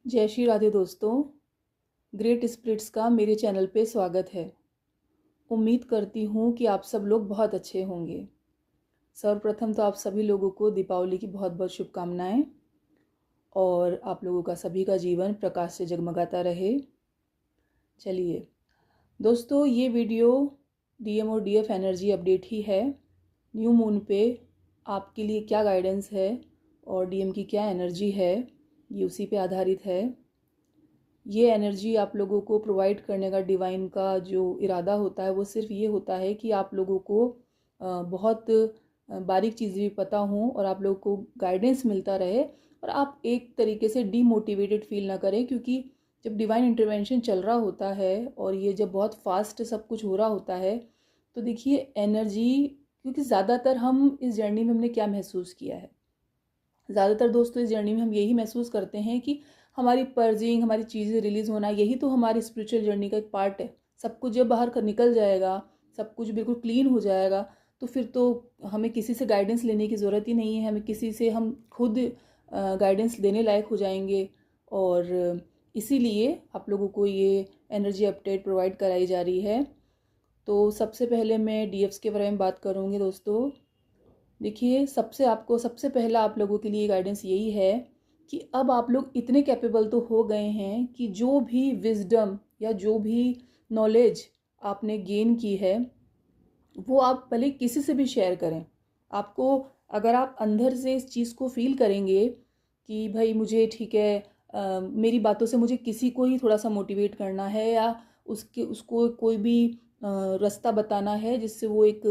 जय श्री राधे दोस्तों। Great spirits का मेरे चैनल पे स्वागत है। उम्मीद करती हूँ कि आप सब लोग बहुत अच्छे होंगे। सर्वप्रथम तो आप सभी लोगों को दीपावली की बहुत बहुत शुभकामनाएं और आप लोगों का सभी का जीवन प्रकाश से जगमगाता रहे। चलिए दोस्तों, ये वीडियो डीएम और डीएफ एनर्जी अपडेट ही है। न्यू मून पे आपके लिए क्या गाइडेंस है और डीएम की क्या एनर्जी है, ये उसी पे आधारित है। ये एनर्जी आप लोगों को प्रोवाइड करने का डिवाइन का जो इरादा होता है वो सिर्फ ये होता है कि आप लोगों को बहुत बारीक चीज़ें भी पता हों और आप लोगों को गाइडेंस मिलता रहे और आप एक तरीके से डीमोटिवेटेड फील ना करें, क्योंकि जब डिवाइन इंटरवेंशन चल रहा होता है और ये जब बहुत फास्ट सब कुछ हो रहा होता है तो देखिए एनर्जी, क्योंकि ज़्यादातर हम इस जर्नी में हमने क्या महसूस किया है, ज़्यादातर दोस्तों इस जर्नी में हम यही महसूस करते हैं कि हमारी पर्जिंग, हमारी चीज़ें रिलीज़ होना, यही तो हमारी स्पिरिचुअल जर्नी का एक पार्ट है। सब कुछ जब बाहर निकल जाएगा, सब कुछ बिल्कुल क्लीन हो जाएगा, तो फिर तो हमें किसी से गाइडेंस लेने की ज़रूरत ही नहीं है। हमें किसी से, हम खुद गाइडेंस देने लायक हो जाएंगे। और इसीलिए आप लोगों को ये एनर्जी अपडेट प्रोवाइड कराई जा रही है। तो सबसे पहले मैं डीएफ्स के बारे में बात करूँगी दोस्तों। देखिए, सबसे पहला आप लोगों के लिए गाइडेंस यही है कि अब आप लोग इतने कैपेबल तो हो गए हैं कि जो भी विजडम या जो भी नॉलेज आपने गेन की है वो आप भले किसी से भी शेयर करें। आपको, अगर आप अंदर से इस चीज़ को फील करेंगे कि भाई मुझे ठीक है, मेरी बातों से मुझे किसी को ही थोड़ा सा मोटिवेट करना है या उसको कोई भी रास्ता बताना है जिससे वो एक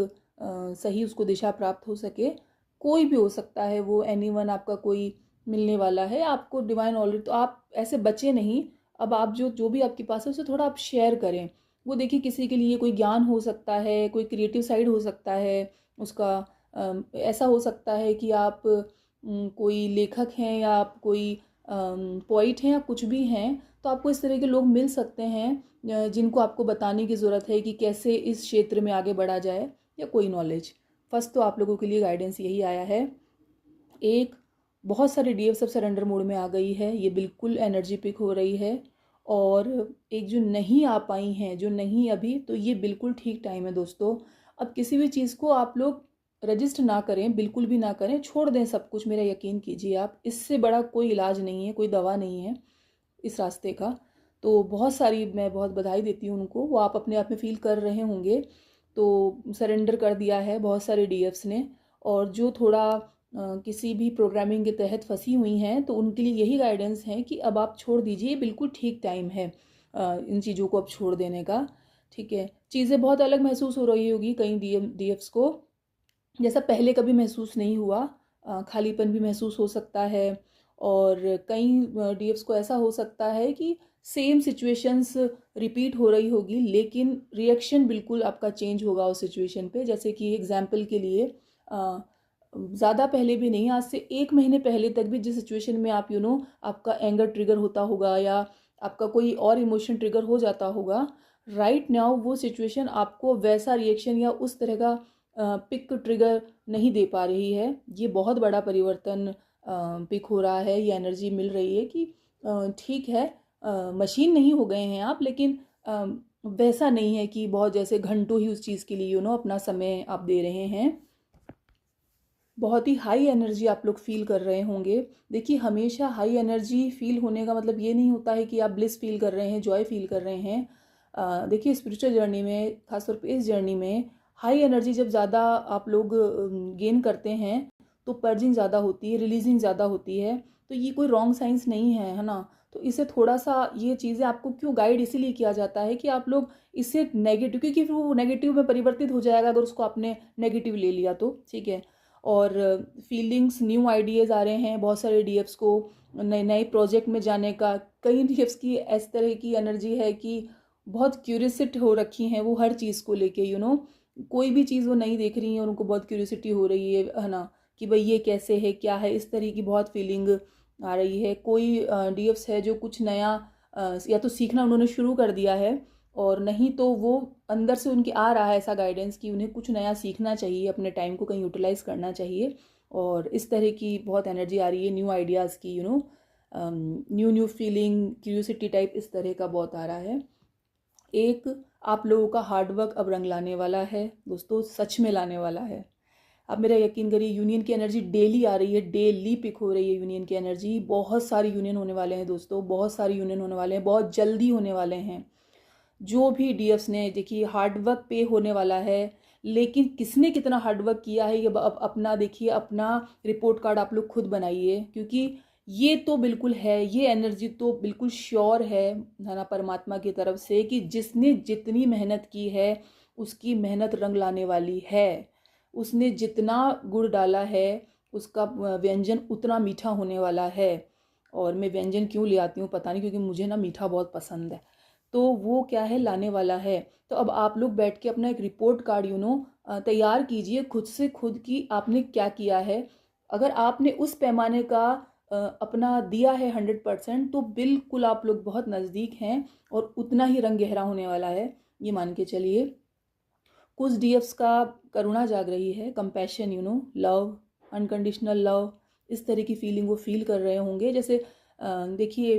सही उसको दिशा प्राप्त हो सके। कोई भी हो सकता है वो, एनीवन, आपका कोई मिलने वाला है आपको डिवाइन ऑलरेडी, तो आप ऐसे बचे नहीं। अब आप जो जो भी आपके पास है उसे थोड़ा आप शेयर करें। वो देखिए, किसी के लिए कोई ज्ञान हो सकता है, कोई क्रिएटिव साइड हो सकता है उसका। ऐसा हो सकता है कि आप कोई लेखक हैं या आप कोई पोइट हैं या कुछ भी हैं, तो आपको इस तरह के लोग मिल सकते हैं जिनको आपको बताने की ज़रूरत है कि कैसे इस क्षेत्र में आगे बढ़ा जाए, या कोई नॉलेज। फर्स्ट तो आप लोगों के लिए गाइडेंस यही आया है। एक, बहुत सारे डीएफ सब सरेंडर मोड में आ गई है, ये बिल्कुल एनर्जी पिक हो रही है। और एक जो नहीं आ पाई हैं, जो नहीं अभी, तो ये बिल्कुल ठीक टाइम है दोस्तों। अब किसी भी चीज़ को आप लोग रजिस्ट ना करें, बिल्कुल भी ना करें, छोड़ दें सब कुछ। मेरा यकीन कीजिए आप, इससे बड़ा कोई इलाज नहीं है, कोई दवा नहीं है इस रास्ते का। तो बहुत सारी, मैं बहुत बधाई देती हूँ उनको, वो आप अपने आप में फील कर रहे होंगे। तो सरेंडर कर दिया है बहुत सारे डीएफ्स ने। और जो थोड़ा किसी भी प्रोग्रामिंग के तहत फंसी हुई हैं, तो उनके लिए यही गाइडेंस है कि अब आप छोड़ दीजिए, बिल्कुल ठीक टाइम है इन चीज़ों को अब छोड़ देने का। ठीक है, चीज़ें बहुत अलग महसूस हो रही होगी कई डीएफ्स को, जैसा पहले कभी महसूस नहीं हुआ। खालीपन भी महसूस हो सकता है। और कई डीएफ्स को ऐसा हो सकता है कि सेम सिचुएशंस रिपीट हो रही होगी, लेकिन रिएक्शन बिल्कुल आपका चेंज होगा उस सिचुएशन पे। जैसे कि एग्जाम्पल के लिए, ज़्यादा पहले भी नहीं, आज से 1 महीने पहले तक भी जिस सिचुएशन में आप आपका एंगर ट्रिगर होता होगा या आपका कोई और इमोशन ट्रिगर हो जाता होगा, राइट नाउ वो सिचुएशन आपको वैसा रिएक्शन या उस तरह का पिक ट्रिगर नहीं दे पा रही है। ये बहुत बड़ा परिवर्तन पिक हो रहा है, ये एनर्जी मिल रही है कि ठीक है, मशीन नहीं हो गए हैं आप, लेकिन वैसा नहीं है कि बहुत जैसे घंटों ही उस चीज़ के लिए अपना समय आप दे रहे हैं। बहुत ही हाई एनर्जी आप लोग फील कर रहे होंगे। देखिए, हमेशा हाई एनर्जी फील होने का मतलब ये नहीं होता है कि आप ब्लिस फील कर रहे हैं, जॉय फील कर रहे हैं। देखिए, स्पिरिचुअल जर्नी में, खासतौर पे इस जर्नी में, हाई एनर्जी जब ज़्यादा आप लोग गेन करते हैं तो पर्जिंग ज़्यादा होती है, रिलीजिंग ज़्यादा होती है। तो ये कोई रॉन्ग साइंस नहीं है ना। तो इसे थोड़ा सा, ये चीज़ें आपको क्यों गाइड इसीलिए किया जाता है कि आप लोग इसे नेगेटिव, क्योंकि फिर वो नेगेटिव में परिवर्तित हो जाएगा अगर उसको आपने नेगेटिव ले लिया तो। ठीक है, और फीलिंग्स, न्यू आइडियाज़ आ रहे हैं बहुत सारे डीएफ्स को नए नए प्रोजेक्ट में जाने का। कई डीएफ्स की इस तरह की एनर्जी है कि बहुत क्यूरियसिटी हो रखी हैं वो हर चीज़ को लेके। कोई भी चीज़ वो नहीं देख रही हैं, उनको बहुत क्यूरियसिटी हो रही है ना, कि भाई ये कैसे है, क्या है, इस तरह की बहुत फीलिंग आ रही है। कोई डीएफ्स है जो कुछ नया या तो सीखना उन्होंने शुरू कर दिया है, और नहीं तो वो अंदर से उनके आ रहा है ऐसा गाइडेंस कि उन्हें कुछ नया सीखना चाहिए, अपने टाइम को कहीं यूटिलाइज करना चाहिए। और इस तरह की बहुत एनर्जी आ रही है न्यू आइडियाज़ की। New new feeling, curiosity type, इस तरह का बहुत आ रहा है। एक, आप लोगों का हार्डवर्क अब रंग लाने वाला है दोस्तों, सच में लाने वाला है। आप मेरा यकीन करिए, यूनियन की एनर्जी डेली आ रही है, डेली पिक हो रही है यूनियन की एनर्जी। बहुत सारे यूनियन होने वाले हैं दोस्तों, बहुत सारे यूनियन होने वाले हैं, बहुत जल्दी होने वाले हैं। जो भी डीएफ्स ने, देखिए हार्डवर्क पे होने वाला है, लेकिन किसने कितना हार्डवर्क किया है ये अपना देखिए, अपना रिपोर्ट कार्ड आप लोग खुद बनाइए, क्योंकि ये तो बिल्कुल है, ये एनर्जी तो बिल्कुल श्योर है ना परमात्मा की तरफ से, कि जिसने जितनी मेहनत की है उसकी मेहनत रंग लाने वाली है। उसने जितना गुड़ डाला है उसका व्यंजन उतना मीठा होने वाला है। और मैं व्यंजन क्यों ले आती हूँ पता नहीं, क्योंकि मुझे ना मीठा बहुत पसंद है। तो वो क्या है, लाने वाला है। तो अब आप लोग बैठ के अपना एक रिपोर्ट कार्ड तैयार कीजिए खुद से खुद, की आपने क्या किया है। अगर आपने उस पैमाने का अपना दिया है 100%, तो बिल्कुल आप लोग बहुत नज़दीक हैं और उतना ही रंग गहरा होने वाला है, ये मान के चलिए। कुछ डीएफ्स का करुणा जाग रही है, कंपैशन, लव, अनकंडीशनल लव, इस तरह की फीलिंग वो फील कर रहे होंगे। जैसे देखिए,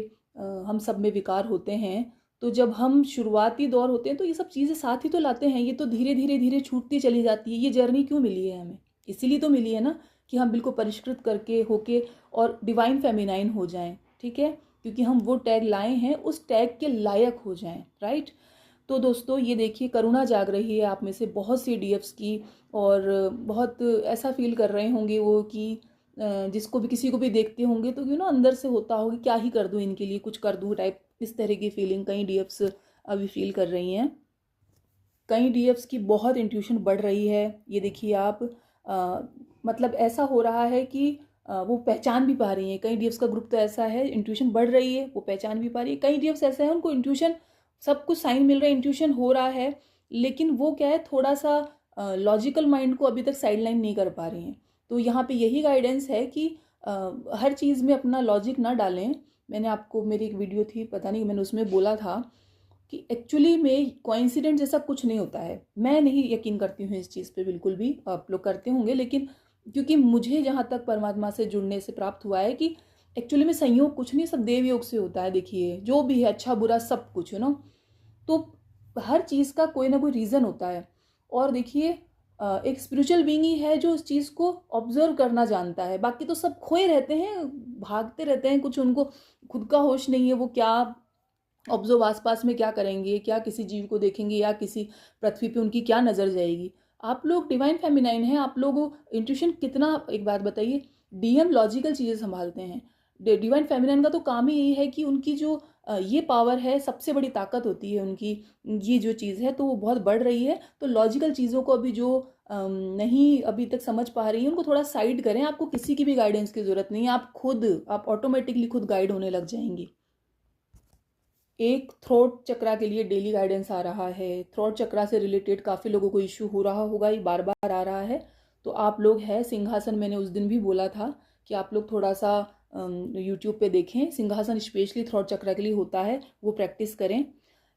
हम सब में विकार होते हैं, तो जब हम शुरुआती दौर होते हैं तो ये सब चीज़ें साथ ही तो लाते हैं, ये तो धीरे धीरे धीरे छूटती चली जाती है। ये जर्नी क्यों मिली है हमें, इसीलिए तो मिली है ना, कि हम बिल्कुल परिष्कृत करके होके और डिवाइन फेमिनाइन हो जाएं, ठीक है, क्योंकि हम वो टैग लाए हैं, उस टैग के लायक हो जाएं, राइट। तो दोस्तों ये देखिए, करुणा जाग रही है आप में से बहुत सी डीएफ्स की, और बहुत ऐसा फील कर रहे होंगे वो कि जिसको भी, किसी को भी देखते होंगे तो अंदर से होता होगा क्या ही कर दूं इनके लिए, कुछ कर दूं टाइप, इस तरह की फीलिंग कई डीएफ्स अभी फील कर रही हैं। कई डीएफ्स की बहुत इंट्यूशन बढ़ रही है, ये देखिए आप, मतलब ऐसा हो रहा है कि वो पहचान भी पा रही हैं। कई डीएफ्स का ग्रुप तो ऐसा है, इंट्यूशन बढ़ रही है, वो पहचान भी पा रही है। कई डीएफ्स ऐसे हैं, उनको इंट्यूशन, सब कुछ साइन मिल रहा है, इंट्यूशन हो रहा है, लेकिन वो क्या है, थोड़ा सा लॉजिकल माइंड को अभी तक साइडलाइन नहीं कर पा रही हैं। तो यहाँ पे यही गाइडेंस है कि हर चीज़ में अपना लॉजिक ना डालें। मैंने आपको, मेरी एक वीडियो थी, पता नहीं, मैंने उसमें बोला था कि एक्चुअली में कोइंसिडेंट जैसा कुछ नहीं होता है। मैं नहीं यकीन करती हूँ इस चीज़ पे बिल्कुल भी, आप लोग करते होंगे, लेकिन क्योंकि मुझे जहाँ तक परमात्मा से जुड़ने से प्राप्त हुआ है कि एक्चुअली में संयोग कुछ नहीं, सब देव योग से होता है। देखिए जो भी है, अच्छा बुरा सब कुछ, तो हर चीज़ का कोई ना कोई रीज़न होता है। और देखिए, एक स्पिरिचुअल बीइंग ही है जो उस चीज़ को ऑब्जर्व करना जानता है, बाकी तो सब खोए रहते हैं, भागते रहते हैं, कुछ उनको खुद का होश नहीं है, वो क्या ऑब्जर्व आसपास में क्या करेंगे, क्या किसी जीव को देखेंगे, या किसी पृथ्वी पे उनकी क्या नज़र जाएगी। आप लोग डिवाइन फेमिनाइन हैं, आप लोग इंट्यूशन कितना, एक बात बताइए, डीएम लॉजिकल चीज़ें संभालते हैं, डिवाइन फेमिनाइन का तो काम ही यही है कि उनकी जो ये पावर है, सबसे बड़ी ताकत होती है उनकी, ये जो चीज़ है तो वो बहुत बढ़ रही है। तो लॉजिकल चीज़ों को अभी जो नहीं अभी तक समझ पा रही है, उनको थोड़ा साइड करें। आपको किसी की भी गाइडेंस की ज़रूरत नहीं है, आप ऑटोमेटिकली खुद गाइड होने लग जाएंगी। एक थ्रोट चक्रा के लिए डेली गाइडेंस आ रहा है। थ्रोट चक्रा से रिलेटेड काफ़ी लोगों को इश्यू हो रहा होगा, ये बार बार आ रहा है। तो आप लोग है सिंहासन, मैंने उस दिन भी बोला था कि आप लोग थोड़ा सा यूट्यूब पे देखें, सिंहासन स्पेशली थ्रोट चक्रा के लिए होता है, वो प्रैक्टिस करें।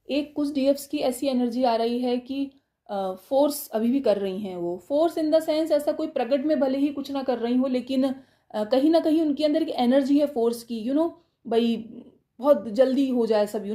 एक कुछ डीएफ्स की ऐसी एनर्जी आ रही है कि फोर्स अभी भी कर रही हैं, वो फोर्स इन द सेंस, ऐसा कोई प्रकट में भले ही कुछ ना कर रही हो, लेकिन कहीं ना कहीं उनके अंदर एक एनर्जी है फोर्स की, भाई बहुत जल्दी हो जाए सब,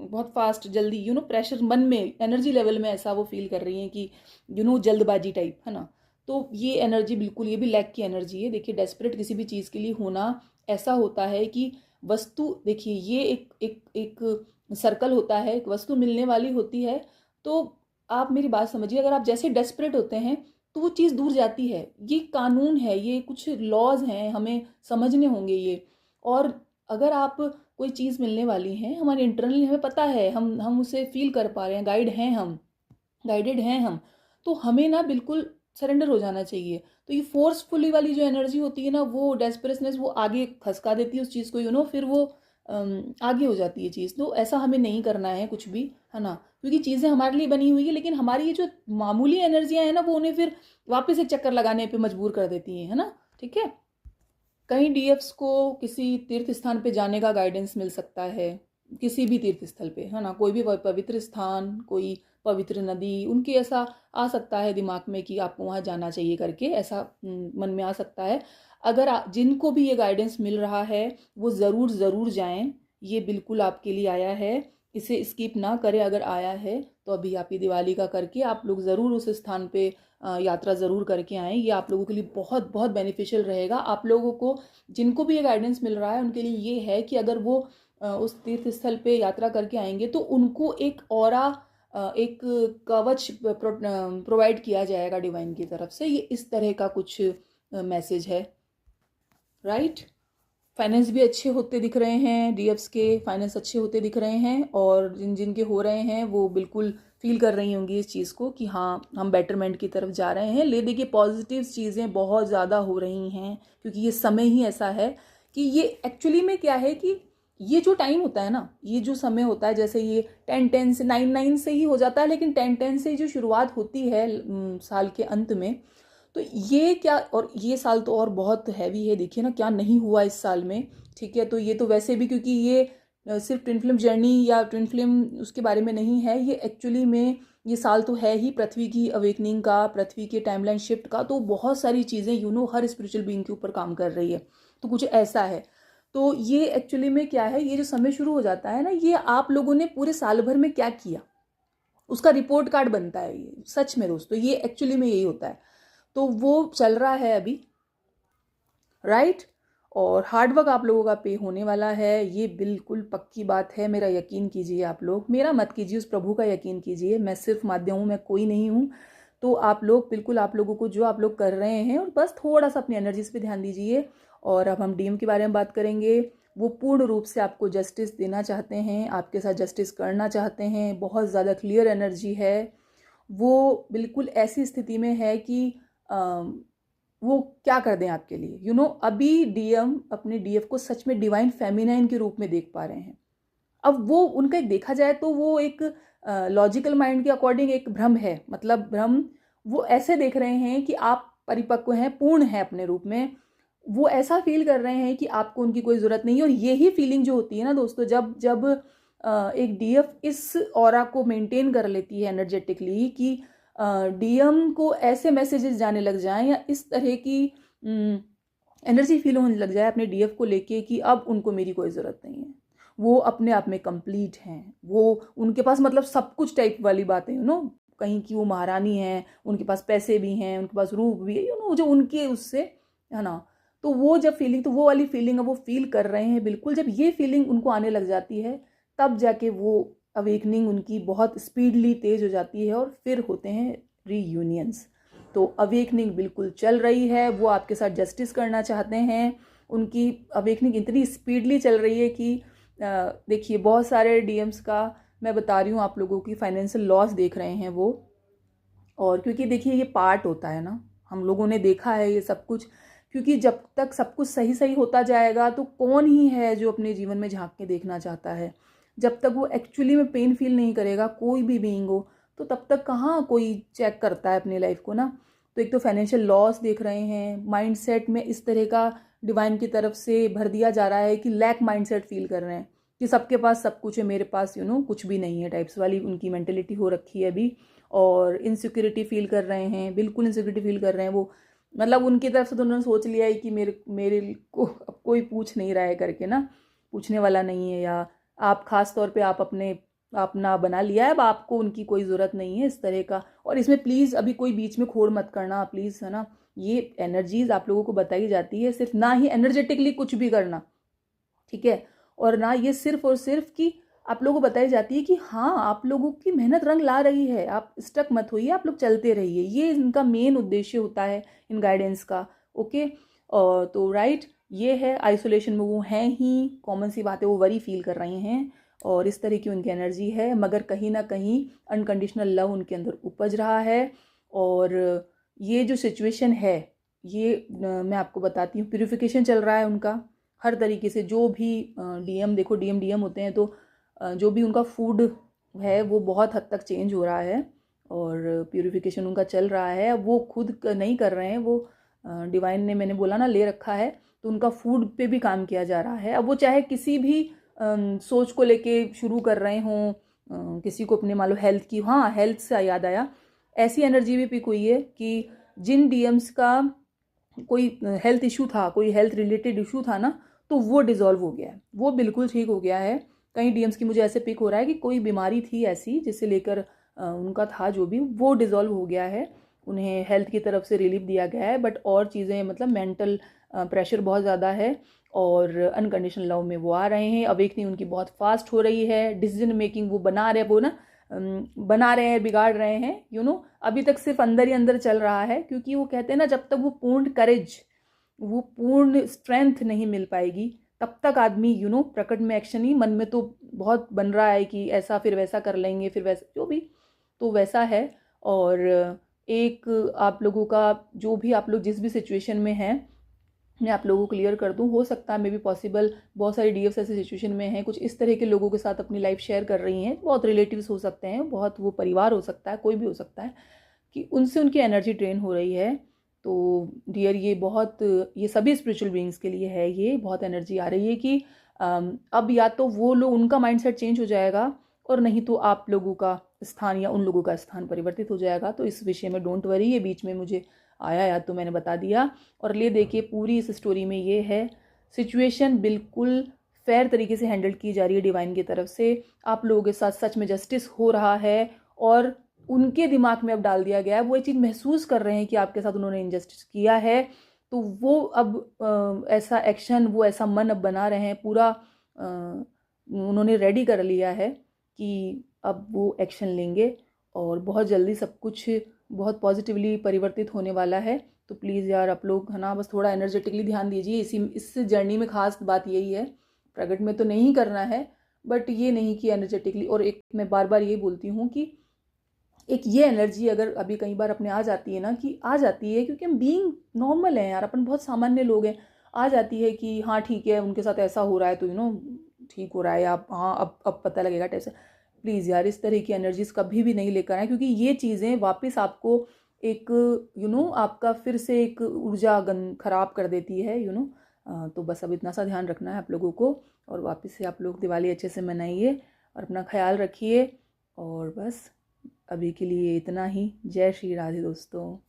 बहुत फास्ट जल्दी, प्रेशर मन में, एनर्जी लेवल में ऐसा वो फील कर रही हैं कि जल्दबाजी टाइप, है ना। तो ये एनर्जी बिल्कुल, ये भी लैक की एनर्जी है। देखिए डेस्परेट किसी भी चीज़ के लिए होना ऐसा होता है कि वस्तु, देखिए ये एक एक एक सर्कल होता है, एक वस्तु मिलने वाली होती है। तो आप मेरी बात समझिए, अगर आप जैसे डेस्परेट होते हैं तो वो चीज़ दूर जाती है। ये कानून है, ये कुछ लॉज हैं, हमें समझने होंगे ये। और अगर आप कोई चीज़ मिलने वाली है, हमारे इंटरनली हमें पता है, हम उसे फील कर पा रहे हैं, गाइडेड हैं हम, तो हमें ना बिल्कुल सरेंडर हो जाना चाहिए। तो ये फोर्सफुली वाली जो एनर्जी होती है ना, वो डेस्परेसनेस, वो आगे खसका देती है उस चीज़ को, फिर वो आगे हो जाती है चीज़। तो ऐसा हमें नहीं करना है कुछ भी, है ना, क्योंकि चीज़ें हमारे लिए बनी हुई है, लेकिन हमारी ये जो मामूली एनर्जियाँ हैं ना, वो उन्हें फिर वापस एक चक्कर लगाने पर मजबूर कर देती हैं, है ना, ठीक है। कई डीएफ्स को किसी तीर्थ स्थान पे जाने का गाइडेंस मिल सकता है, किसी भी तीर्थ स्थल पे, है ना, कोई भी पवित्र स्थान, कोई पवित्र नदी, उनके ऐसा आ सकता है दिमाग में कि आपको वहाँ जाना चाहिए करके, ऐसा मन में आ सकता है। अगर जिनको भी ये गाइडेंस मिल रहा है वो ज़रूर ज़रूर जाएं, ये बिल्कुल आपके लिए आया है, इसे स्किप ना करें। अगर आया है तो अभी आप ये दिवाली का करके आप लोग ज़रूर उस स्थान पे यात्रा ज़रूर करके आएँ। ये आप लोगों के लिए बहुत बहुत बेनिफिशियल रहेगा। आप लोगों को जिनको भी ये गाइडेंस मिल रहा है उनके लिए ये है कि अगर वो उस तीर्थ स्थल पे यात्रा करके आएंगे तो उनको एक ऑरा, एक कवच प्रोवाइड किया जाएगा डिवाइन की तरफ से। ये इस तरह का कुछ मैसेज है, राइट। फाइनेंस भी अच्छे होते दिख रहे हैं, डीएफ्स के फाइनेंस अच्छे होते दिख रहे हैं, और जिनके हो रहे हैं वो बिल्कुल फील कर रही होंगी इस चीज़ को कि हाँ हम बेटरमेंट की तरफ जा रहे हैं। ले देखिए पॉजिटिव चीज़ें बहुत ज़्यादा हो रही हैं, क्योंकि ये समय ही ऐसा है कि ये एक्चुअली में क्या है कि ये जो टाइम होता है ना, ये जो समय होता है, जैसे ये 10-10 से 9-9 से ही हो जाता है, लेकिन 10-10 से जो शुरुआत होती है साल के अंत में, तो ये क्या, और ये साल तो और बहुत हैवी है, देखिए ना क्या नहीं हुआ इस साल में। ठीक है, तो ये तो वैसे भी, क्योंकि ये सिर्फ ट्विन फ्लेम जर्नी या ट्विन फ्लेम उसके बारे में नहीं है, ये एक्चुअली में ये साल तो है ही पृथ्वी की अवेकनिंग का, पृथ्वी के टाइमलाइन शिफ्ट का। तो बहुत सारी चीज़ें हर स्पिरिचुअल बीइंग के ऊपर काम कर रही है, तो कुछ ऐसा है। तो ये एक्चुअली में क्या है, ये जो समय शुरू हो जाता है ना, ये आप लोगों ने पूरे साल भर में क्या किया उसका रिपोर्ट कार्ड बनता है। ये सच में दोस्तों, ये एक्चुअली में यही होता है। तो वो चल रहा है अभी, राइट। और हार्डवर्क आप लोगों का पे होने वाला है, ये बिल्कुल पक्की बात है। मेरा यकीन कीजिए, आप लोग मेरा मत कीजिए, उस प्रभु का यकीन कीजिए। मैं सिर्फ माध्यम हूँ, मैं कोई नहीं हूँ। तो आप लोग बिल्कुल, आप लोगों को जो आप लोग कर रहे हैं, और बस थोड़ा सा अपनी एनर्जीज पे ध्यान दीजिए। और अब हम डीएम के बारे में बात करेंगे। वो पूर्ण रूप से आपको जस्टिस देना चाहते हैं, आपके साथ जस्टिस करना चाहते हैं। बहुत ज़्यादा क्लियर एनर्जी है। वो बिल्कुल ऐसी स्थिति में है कि वो क्या कर दें आपके लिए। अभी डीएम अपने डीएफ को सच में डिवाइन फेमिनाइन के रूप में देख पा रहे हैं। अब वो उनका एक देखा जाए तो वो एक लॉजिकल माइंड के अकॉर्डिंग एक भ्रम है, मतलब भ्रम। वो ऐसे देख रहे हैं कि आप परिपक्व हैं, पूर्ण हैं अपने रूप में। वो ऐसा फील कर रहे हैं कि आपको उनकी कोई ज़रूरत नहीं है। और यही फीलिंग जो होती है ना दोस्तों, जब जब एक डीएफ इस ऑरा को मेंटेन कर लेती है एनर्जेटिकली, कि डीएम को ऐसे मैसेजेस जाने लग जाएं या इस तरह की एनर्जी फील होने लग जाए अपने डीएफ को लेके कि अब उनको मेरी कोई ज़रूरत नहीं है, वो अपने आप में कंप्लीट हैं, वो उनके पास मतलब सब कुछ टाइप वाली बातें, कहीं की वो महारानी हैं, उनके पास पैसे भी हैं, उनके पास रूप भी है, जो उनके उससे है ना। तो वो जब फीलिंग, तो वो वाली फीलिंग अब वो फील कर रहे हैं बिल्कुल। जब ये फीलिंग उनको आने लग जाती है, तब जाके वो अवेकनिंग उनकी बहुत स्पीडली तेज हो जाती है, और फिर होते हैं रीयूनियंस। तो अवेकनिंग बिल्कुल चल रही है, वो आपके साथ जस्टिस करना चाहते हैं। उनकी अवेकनिंग इतनी स्पीडली चल रही है कि देखिए बहुत सारे डीएम्स का मैं बता रही हूँ आप लोगों की फाइनेंशियल लॉस देख रहे हैं वो। और क्योंकि देखिए ये पार्ट होता है ना, हम लोगों ने देखा है ये सब कुछ। क्योंकि जब तक सब कुछ सही सही होता जाएगा तो कौन ही है जो अपने जीवन में झांक के देखना चाहता है। जब तक वो एक्चुअली में पेन फील नहीं करेगा, कोई भी बीइंग हो, तो तब तक कहाँ कोई चेक करता है अपनी लाइफ को ना। तो एक तो फाइनेंशियल लॉस देख रहे हैं, माइंडसेट में इस तरह का डिवाइन की तरफ से भर दिया जा रहा है कि लैक माइंडसेट फील कर रहे हैं, कि सबके पास सब कुछ है, मेरे पास कुछ भी नहीं है टाइप्स वाली उनकी मेंटेलिटी हो रखी है अभी। और इनसिक्योरिटी फील कर रहे हैं, बिल्कुल इनसिक्योरिटी फील कर रहे हैं वो। मतलब उनकी तरफ से तो उन्होंने सोच लिया है कि मेरे मेरे को अब कोई पूछ नहीं रहा है करके ना, पूछने वाला नहीं है, या आप खास तौर पे आप अपना बना लिया है, अब आपको उनकी कोई ज़रूरत नहीं है इस तरह का। और इसमें प्लीज़ अभी कोई बीच में खोड़ मत करना प्लीज़, है ना। ये एनर्जीज आप लोगों को बताई जाती है, सिर्फ ना ही एनर्जेटिकली कुछ भी करना, ठीक है, और ना ये सिर्फ और सिर्फ कि आप लोगों को बताई जाती है कि हाँ आप लोगों की मेहनत रंग ला रही है, आप स्टक मत होइए, आप लोग चलते रहिए। ये इनका मेन उद्देश्य होता है इन गाइडेंस का। ओके, तो राइट, ये है आइसोलेशन में वो हैं ही, कॉमन सी बात है, वो वरी फील कर रहे हैं और इस तरह की उनकी एनर्जी है। मगर कहीं ना कहीं अनकंडीशनल लव उनके अंदर उपज रहा है। और ये जो सिचुएशन है, ये मैं आपको बताती हूँ, प्यूरिफिकेशन चल रहा है उनका हर तरीके से। जो भी डीएम, देखो डीएम होते हैं, तो जो भी उनका फूड है वो बहुत हद तक चेंज हो रहा है, और प्यूरिफिकेशन उनका चल रहा है। वो खुद नहीं कर रहे हैं, वो डिवाइन ने, मैंने बोला ना, ले रखा है, तो उनका फूड पे भी काम किया जा रहा है। अब वो चाहे किसी भी सोच को लेके शुरू कर रहे हों, किसी को अपने मान लो हेल्थ की, हाँ हेल्थ से याद आया, ऐसी एनर्जी भी पिक हुई है कि जिन डीएम्स का कोई हेल्थ इशू था, कोई हेल्थ रिलेटेड इशू था ना, तो वो डिज़ोल्व हो गया है, वो बिल्कुल ठीक हो गया है। कई डीएम्स की मुझे ऐसे पिक हो रहा है कि कोई बीमारी थी ऐसी जिसे लेकर उनका था जो भी, वो डिज़ोल्व हो गया है, उन्हें हेल्थ की तरफ से रिलीफ दिया गया है। बट और चीज़ें मतलब मेंटल प्रेशर बहुत ज़्यादा है और अनकंडीशनल लव में वो आ रहे हैं। अवेकनिंग उनकी बहुत फास्ट हो रही है, डिसीजन मेकिंग वो बना रहे वो ना बना रहे हैं, बिगाड़ रहे हैं, अभी तक सिर्फ अंदर ही अंदर चल रहा है, क्योंकि वो कहते हैं ना, जब तक वो पूर्ण करेज, वो पूर्ण स्ट्रेंथ नहीं मिल पाएगी, तब तक आदमी प्रकट में एक्शन ही, मन में तो बहुत बन रहा है कि ऐसा फिर वैसा कर लेंगे, फिर वैसा जो भी, तो वैसा है। और एक आप लोगों का, जो भी आप लोग जिस भी सिचुएशन में हैं, मैं आप लोगों को क्लियर कर दूं, हो सकता है मे बी पॉसिबल बहुत सारी डीएफ्स ऐसे सिचुएशन में हैं, कुछ इस तरह के लोगों के साथ अपनी लाइफ शेयर कर रही हैं, बहुत रिलेटिव्स हो सकते हैं, बहुत वो परिवार हो सकता है, कोई भी हो सकता है, कि उनसे उनकी एनर्जी ड्रेन हो रही है। तो डियर, ये सभी स्पिरिचुअल बीइंग्स के लिए है, ये बहुत एनर्जी आ रही है कि अब या तो वो लोग, उनका माइंडसेट चेंज हो जाएगा, और नहीं तो आप लोगों का स्थान या उन लोगों का स्थान परिवर्तित हो जाएगा। तो इस विषय में डोंट वरी, ये बीच में मुझे आया याद तो मैंने बता दिया। और ले देखिए, पूरी इस स्टोरी में ये है, सिचुएशन बिल्कुल फेयर तरीके से हैंडल की जा रही है डिवाइन की तरफ से, आप लोगों के साथ सच में जस्टिस हो रहा है, और उनके दिमाग में अब डाल दिया गया है, वो ये चीज़ महसूस कर रहे हैं कि आपके साथ उन्होंने इनजस्टिस किया है, तो वो अब ऐसा एक्शन, वो ऐसा मन अब बना रहे हैं पूरा, उन्होंने रेडी कर लिया है कि अब वो एक्शन लेंगे, और बहुत जल्दी सब कुछ बहुत पॉजिटिवली परिवर्तित होने वाला है। तो प्लीज़ यार, आप लोग है ना, बस थोड़ा एनर्जेटिकली ध्यान दीजिए, इस जर्नी में खास बात यही है, प्रकट में तो नहीं करना है, बट ये नहीं कि एनर्जेटिकली। और एक मैं बार बार ये बोलती हूँ कि एक ये एनर्जी अगर अभी कई बार अपने आ जाती है ना, कि आ जाती है क्योंकि हम बीइंग नॉर्मल हैं यार, अपन बहुत सामान्य लोग हैं, आ जाती है कि हाँ ठीक है, उनके साथ ऐसा हो रहा है, तो ठीक हो रहा है, आप हाँ अब पता लगेगा टाइप से। प्लीज़ यार, इस तरह की एनर्जीज कभी भी नहीं लेकर आए, क्योंकि ये चीज़ें वापस आपको एक आपका फिर से एक ऊर्जा गन खराब कर देती है। तो बस अब इतना सा ध्यान रखना है आप लोगों को, और वापस से आप लोग दिवाली अच्छे से मनाइए और अपना ख्याल रखिए। और बस अभी के लिए इतना ही। जय श्री राधे दोस्तों।